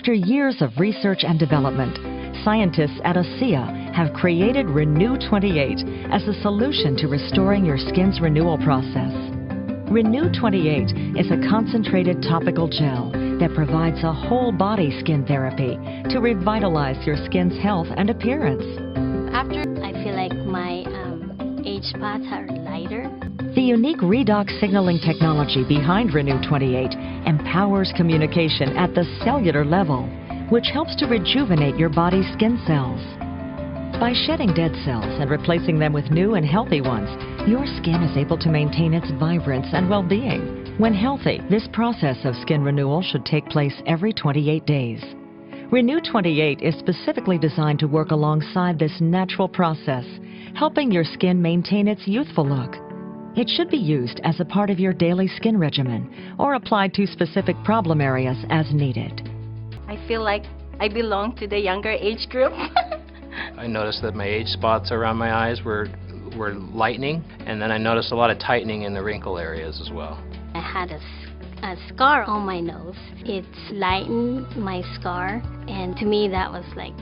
After years of research and development, scientists at ASEA have created Renew 28 as a solution to restoring your skin's renewal process. Renew 28 is a concentrated topical gel that provides a whole body skin therapy to revitalize your skin's health and appearance. After, I feel like my age spots are lighter. The unique redox signaling technology behind Renew 28 empowers communication at the cellular level, which helps to rejuvenate your body's skin cells. By shedding dead cells and replacing them with new and healthy ones, your skin is able to maintain its vibrance and well-being. When healthy, this process of skin renewal should take place every 28 days. Renew 28 is specifically designed to work alongside this natural process, helping your skin maintain its youthful look. It should be used as a part of your daily skin regimen or applied to specific problem areas as needed. I feel like I belong to the younger age group. I noticed that my age spots around my eyes were lightening, and then I noticed a lot of tightening in the wrinkle areas as well. I had a scar on my nose. It's lightened my scar, and to me that was like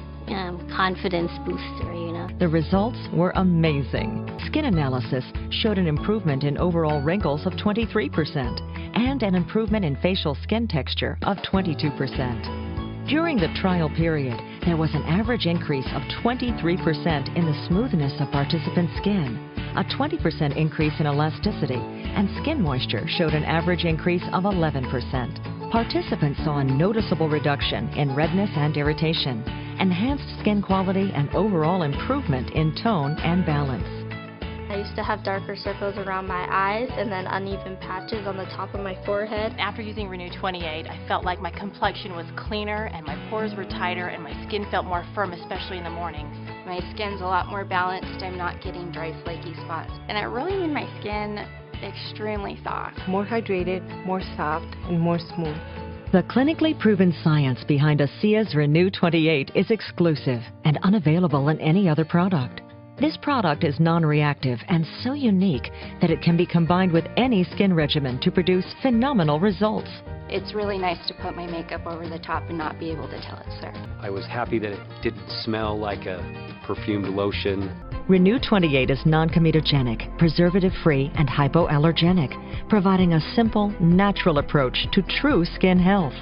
confidence booster, you know. The results were amazing. Skin analysis showed an improvement in overall wrinkles of 23% and an improvement in facial skin texture of 22%. During the trial period, there was an average increase of 23% in the smoothness of participant skin, a 20% increase in elasticity, and skin moisture showed an average increase of 11%. Participants saw a noticeable reduction in redness and irritation, enhanced skin quality, and overall improvement in tone and balance. I used to have darker circles around my eyes and then uneven patches on the top of my forehead. After using Renew 28, I felt like my complexion was cleaner and my pores were tighter and my skin felt more firm, especially in the mornings. My skin's a lot more balanced. I'm not getting dry, flaky spots. And it really made my skin extremely soft. More hydrated, more soft, and more smooth. The clinically proven science behind ASEA's Renew 28 is exclusive and unavailable in any other product. This product is non-reactive and so unique that it can be combined with any skin regimen to produce phenomenal results. It's really nice to put my makeup over the top and not be able to tell it's there. I was happy that it didn't smell like a perfumed lotion. Renew 28 is non-comedogenic, preservative-free, and hypoallergenic, providing a simple, natural approach to true skin health.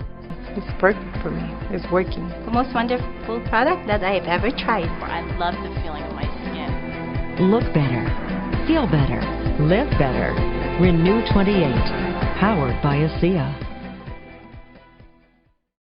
It's perfect for me. It's working. The most wonderful product that I've ever tried. I love the feeling of my skin. Look better, feel better, live better. Renew 28, powered by ASEA.